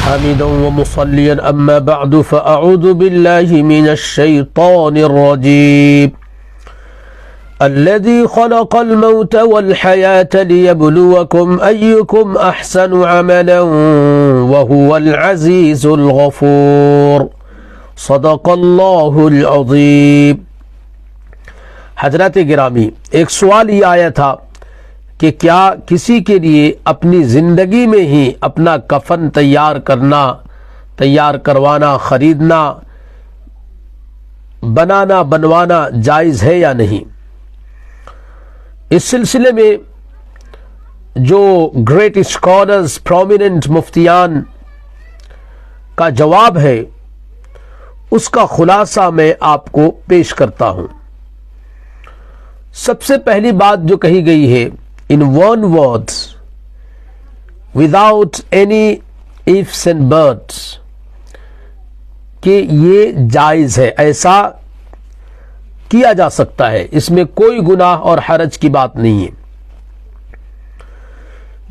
حامدا ومصليا أما بعد فأعوذ بالله من الشيطان الرجيم الذي خلق الموت والحياة ليبلوكم أيكم أحسن عملا وهو العزيز الغفور صدق اللہ العظیم۔ حضرات گرامی، ایک سوال یہ آیا تھا کہ کیا کسی کے لیے اپنی زندگی میں ہی اپنا کفن تیار کروانا، خریدنا، بنوانا جائز ہے یا نہیں؟ اس سلسلے میں جو گریٹ اسکالرز، پرومیننٹ مفتیان کا جواب ہے، اس کا خلاصہ میں آپ کو پیش کرتا ہوں۔ سب سے پہلی بات جو کہی گئی ہے in one words without any ifs and buts کہ یہ جائز ہے، ایسا کیا جا سکتا ہے، اس میں کوئی گناہ اور حرج کی بات نہیں ہے۔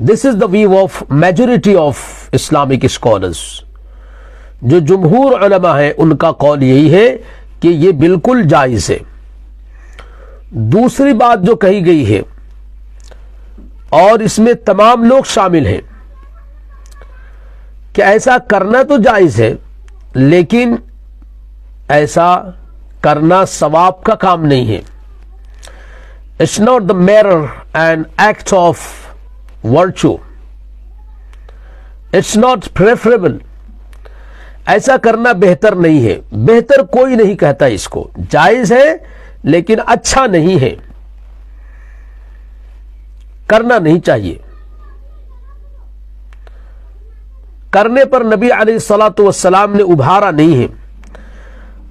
This is the view of majority of Islamic scholars۔ جو جمہور علماء ہیں ان کا قول یہی ہے کہ یہ بالکل جائز ہے۔ دوسری بات جو کہی گئی ہے، اور اس میں تمام لوگ شامل ہیں، کہ ایسا کرنا تو جائز ہے لیکن ایسا کرنا ثواب کا کام نہیں ہے۔ It's not the matter and act of virtue. It's not preferable. ایسا کرنا بہتر نہیں ہے، بہتر کوئی نہیں کہتا اس کو، جائز ہے لیکن اچھا نہیں ہے، کرنا نہیں چاہیے۔ کرنے پر نبی علیہ الصلاۃ والسلام نے ابھارا نہیں ہے،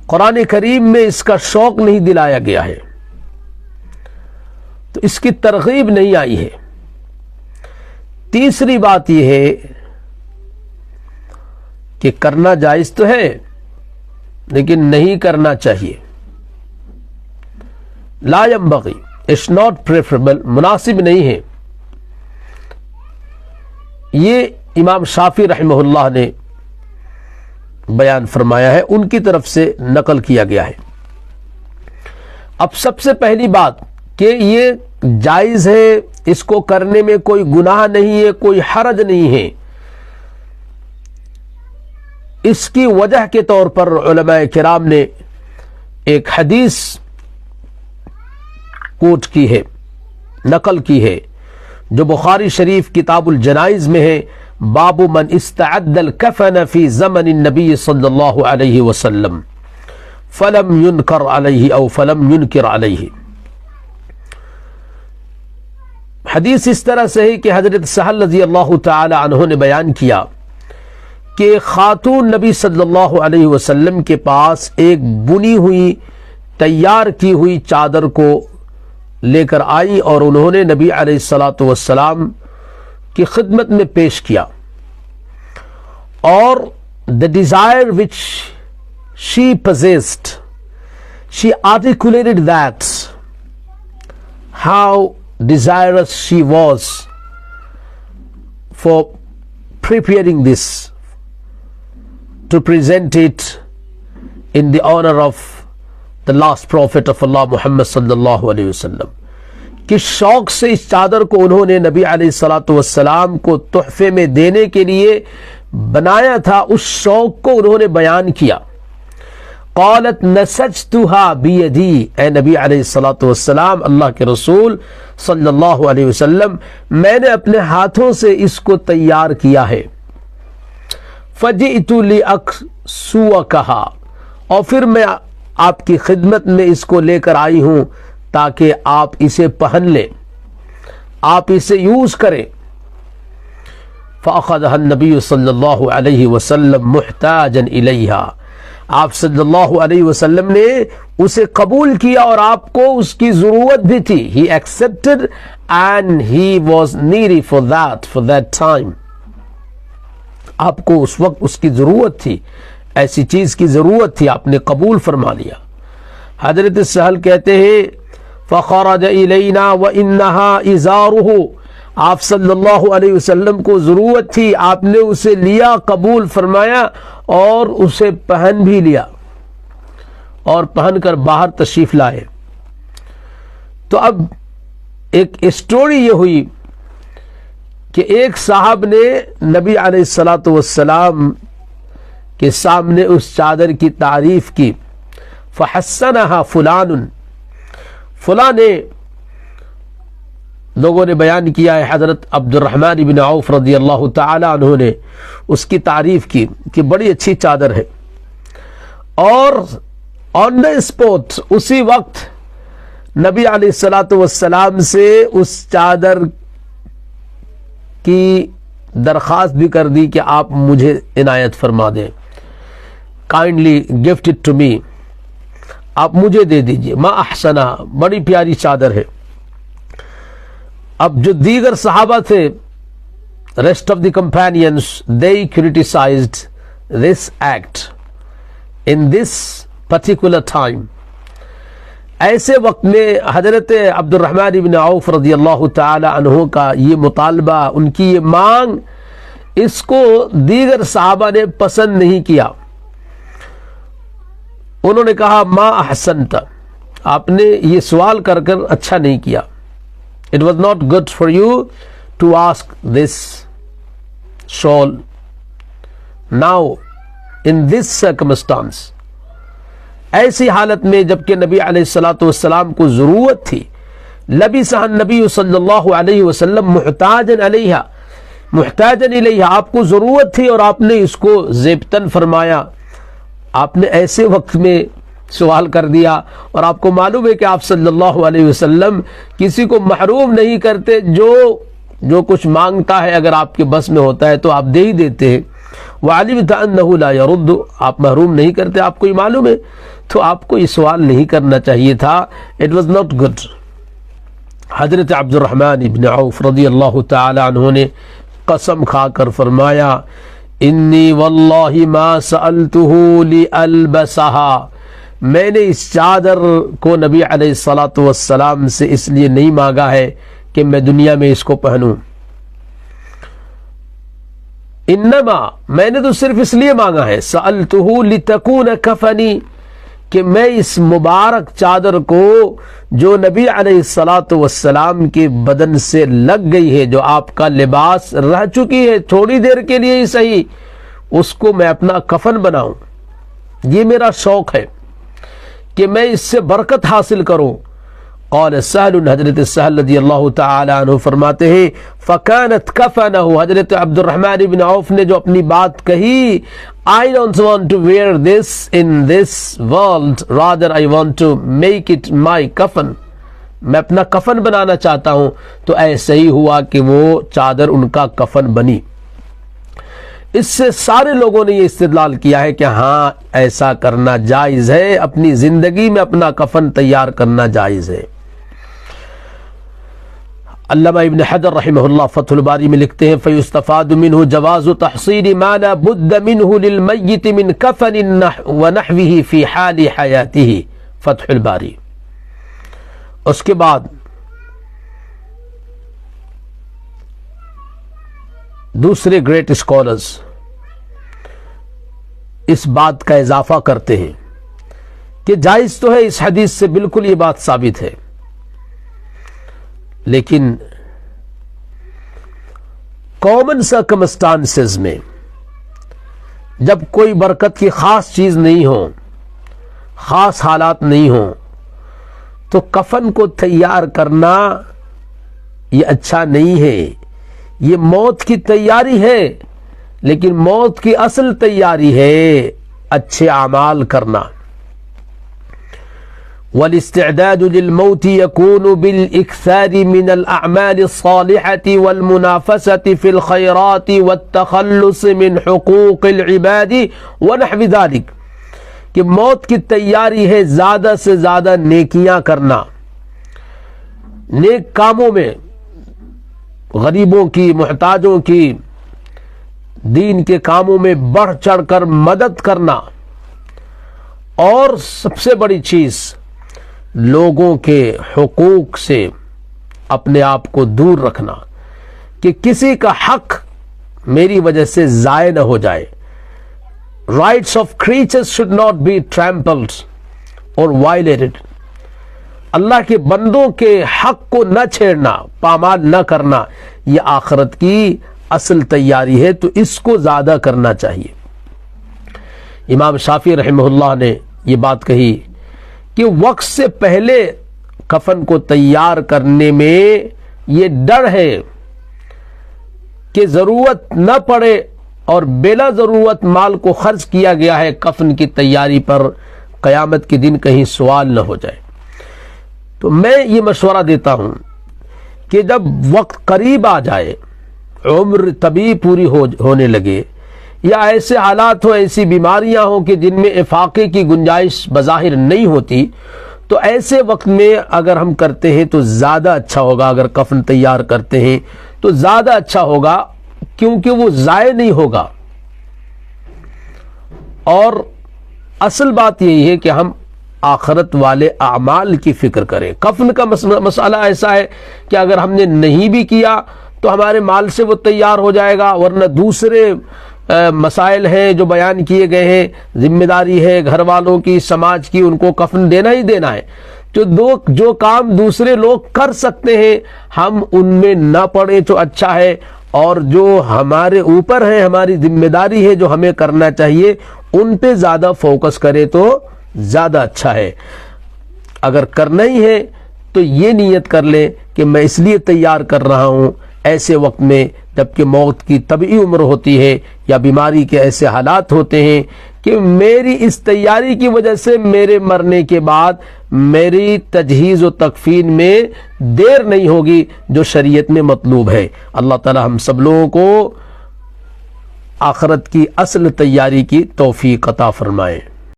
قرآن کریم میں اس کا شوق نہیں دلایا گیا ہے، تو اس کی ترغیب نہیں آئی ہے۔ تیسری بات یہ ہے کہ کرنا جائز تو ہے لیکن نہیں کرنا چاہیے، لا ينبغی، اٹس ناٹ پریفریبل، مناسب نہیں ہے۔ یہ امام شافعی رحمہ اللہ نے بیان فرمایا ہے، ان کی طرف سے نقل کیا گیا ہے۔ اب سب سے پہلی بات کہ یہ جائز ہے، اس کو کرنے میں کوئی گناہ نہیں ہے، کوئی حرج نہیں ہے، اس کی وجہ کے طور پر علماء کرام نے ایک حدیث کوٹ کی ہے، نقل کی ہے، جو بخاری شریف کتاب الجنائز میں ہے، باب من استعد الکفن فی زمن النبی صلی اللہ علیہ وسلم فلم ينکر علیہ او فلم ينکر علیہ۔ حدیث اس طرح سے ہے کہ حضرت سہل رضی اللہ تعالی عنہ نے بیان کیا کہ خاتون نبی صلی اللہ علیہ وسلم کے پاس ایک بنی ہوئی، تیار کی ہوئی چادر کو لے کر آئی اور انہوں نے نبی علیہ الصلاۃ والسلام کی خدمت میں پیش کیا، اور the desire which she possessed, she articulated that how desirous she was for preparing this to present it in the honor of the last prophet of Allah Muhammad sallallahu alayhi wasallam، کہ شوق سے اس چادر کو انہوں نے نبی علیہ الصلاۃ والسلام کو تحفے میں دینے کے لیے بنایا تھا، اس شوق کو انہوں نے بیان کیا۔ قالت نسجتها بیدی، اے نبی علیہ الصلاۃ والسلام، اللہ کے رسول صلی اللہ علیہ وسلم، میں نے اپنے ہاتھوں سے اس کو تیار کیا ہے۔ فجئت لأکسوکها، اور پھر میں آپ کی خدمت میں اس کو لے کر آئی ہوں تاکہ آپ اسے پہن لیں، آپ اسے یوز کریں۔ فأخذها النبی صلی اللہ علیہ وسلم محتاجا الیہا، آپ صلی اللہ علیہ وسلم نے اسے قبول کیا اور آپ کو اس کی ضرورت بھی تھی۔ He accepted and he was needy for that time۔ آپ کو اس وقت اس کی ضرورت تھی، ایسی چیز کی ضرورت تھی، آپ نے قبول فرما لیا۔ حضرت سہل کہتے ہیں فخرج الینا وانہا ازارہ، آپ صلی اللہ علیہ وسلم کو ضرورت تھی، آپ نے اسے لیا، قبول فرمایا اور اسے پہن بھی لیا اور پہن کر باہر تشریف لائے۔ تو اب ایک اسٹوری یہ ہوئی کہ ایک صاحب نے نبی علیہ الصلاۃ والسلام کے سامنے اس چادر کی تعریف کی، فحسنها فلان، فلاں نے، لوگوں نے بیان کیا ہے، حضرت عبد الرحمن بن عوف رضی اللہ تعالی عنہ نے اس کی تعریف کی کہ بڑی اچھی چادر ہے، اور آن دا اسپوٹ اسی وقت نبی علیہ الصلاۃ والسلام سے اس چادر کی درخواست بھی کر دی کہ آپ مجھے عنایت فرما دیں، kindly gift it to me, آپ مجھے دے دیجئے، ما احسنہ، بڑی پیاری چادر ہے۔ اب جو دیگر صحابہ تھے، rest of the companions, they criticized this act in this particular time۔ ایسے وقت میں حضرت عبد الرحمن بن عوف رضی اللہ تعالی عنہ کا یہ مطالبہ، ان کی یہ مانگ، اس کو دیگر صحابہ نے پسند نہیں کیا۔ انہوں نے کہا ما احسنت، آپ نے یہ سوال کر کر اچھا نہیں کیا، it was not good for you to ask this shawl now in this circumstance۔ ایسی حالت میں جبکہ نبی علیہ الصلاۃ والسلام کو ضرورت تھی، لبسہ النبی صلی اللہ علیہ وسلم محتاجا علیہا، محتاجا الیہا، آپ کو ضرورت تھی اور آپ نے اس کو زیبتن فرمایا۔ آپ نے ایسے وقت میں سوال کر دیا، اور آپ کو معلوم ہے کہ آپ صلی اللہ علیہ وسلم کسی کو محروم نہیں کرتے، جو کچھ مانگتا ہے اگر آپ کے بس میں ہوتا ہے تو آپ دے ہی دیتے ہیں۔ وعلمت انہ لا يرد، آپ محروم نہیں کرتے، آپ کو یہ معلوم ہے، تو آپ کو یہ سوال نہیں کرنا چاہیے تھا۔ It was not good. حضرت عبد الرحمن بن عوف رضی اللہ تعالی عنہ نے قسم کھا کر فرمایا، انی واللہ ما سألتہ لألبسہا، میں نے اس چادر کو نبی علیہ الصلاۃ والسلام سے اس لیے نہیں مانگا ہے کہ میں دنیا میں اس کو پہنوں، انما، میں نے تو صرف اس لیے مانگا ہے، سألتہ لتکون کفنی، کہ میں اس مبارک چادر کو جو نبی علیہ الصلاۃ والسلام کے بدن سے لگ گئی ہے، جو آپ کا لباس رہ چکی ہے تھوڑی دیر کے لیے ہی صحیح، اس کو میں اپنا کفن بناؤں، یہ میرا شوق ہے کہ میں اس سے برکت حاصل کروں۔ قال سہل، حضرت سہل رضی اللہ تعالی عنہ فرماتے ہیں، فکانت کفنہ، حضرت عبد الرحمن بن عوف نے جو اپنی بات کہی، I don't want to wear this in this world, rather I want to make it my کفن، میں اپنا کفن بنانا چاہتا ہوں۔ تو ایسے ہی ہوا کہ وہ چادر ان کا کفن بنی۔ اس سے سارے لوگوں نے یہ استدلال کیا ہے کہ ہاں ایسا کرنا جائز ہے، اپنی زندگی میں اپنا کفن تیار کرنا جائز ہے۔ علامہ ابن حجر رحمہ اللہ فتح الباری میں لکھتے ہیں، فیستفاد منہ جواز تحصیل ما لا بد منہ للمیت من کفن ونحوہ فی حال حیاتہ، فتح الباری۔ اس کے بعد دوسرے گریٹ اسکالرز اس بات کا اضافہ کرتے ہیں کہ جائز تو ہے، اس حدیث سے بالکل یہ بات ثابت ہے، لیکن کامن سرکمسٹانسز میں جب کوئی برکت کی خاص چیز نہیں ہو، خاص حالات نہیں ہوں، تو کفن کو تیار کرنا یہ اچھا نہیں ہے۔ یہ موت کی تیاری ہے، لیکن موت کی اصل تیاری ہے اچھے اعمال کرنا۔ والاستعداد للموت يكون بالإكثار من الأعمال الصالحة والمنافسة في الخيرات والتخلص من حقوق العباد ونحو ذلك، کہ موت کی تیاری ہے زیادہ سے زیادہ نیکیاں کرنا، نیک کاموں میں، غریبوں کی، محتاجوں کی، دین کے کاموں میں بڑھ چڑھ کر مدد کرنا، اور سب سے بڑی چیز لوگوں کے حقوق سے اپنے آپ کو دور رکھنا، کہ کسی کا حق میری وجہ سے ضائع نہ ہو جائے. Rights of creatures should not be trampled اور وائلیٹڈ. اللہ کے بندوں کے حق کو نہ چھیڑنا، پامال نہ کرنا، یہ آخرت کی اصل تیاری ہے، تو اس کو زیادہ کرنا چاہیے. امام شافعی رحمہ اللہ نے یہ بات کہی کہ وقت سے پہلے کفن کو تیار کرنے میں یہ ڈر ہے کہ ضرورت نہ پڑے اور بلا ضرورت مال کو خرچ کیا گیا ہے کفن کی تیاری پر، قیامت کے دن کہیں سوال نہ ہو جائے. تو میں یہ مشورہ دیتا ہوں کہ جب وقت قریب آ جائے، عمر طبی پوری ہونے لگے، یا ایسے حالات ہوں، ایسی بیماریاں ہوں کہ جن میں افاقے کی گنجائش بظاہر نہیں ہوتی، تو ایسے وقت میں اگر ہم کرتے ہیں تو زیادہ اچھا ہوگا. اگر کفن تیار کرتے ہیں تو زیادہ اچھا ہوگا، کیونکہ وہ ضائع نہیں ہوگا. اور اصل بات یہی ہے کہ ہم آخرت والے اعمال کی فکر کریں. کفن کا مسئلہ ایسا ہے کہ اگر ہم نے نہیں بھی کیا تو ہمارے مال سے وہ تیار ہو جائے گا، ورنہ دوسرے مسائل ہیں جو بیان کیے گئے ہیں، ذمہ داری ہے گھر والوں کی، سماج کی، ان کو کفن دینا ہی دینا ہے. جو کام دوسرے لوگ کر سکتے ہیں ہم ان میں نہ پڑیں تو اچھا ہے، اور جو ہمارے اوپر ہے، ہماری ذمہ داری ہے جو ہمیں کرنا چاہیے، ان پہ زیادہ فوکس کرے تو زیادہ اچھا ہے. اگر کرنا ہی ہے تو یہ نیت کر لیں کہ میں اس لیے تیار کر رہا ہوں ایسے وقت میں جبکہ موت کی طبعی عمر ہوتی ہے یا بیماری کے ایسے حالات ہوتے ہیں کہ میری اس تیاری کی وجہ سے میرے مرنے کے بعد میری تجہیز و تکفین میں دیر نہیں ہوگی جو شریعت میں مطلوب ہے. اللہ تعالی ہم سب لوگوں کو آخرت کی اصل تیاری کی توفیق عطا فرمائے.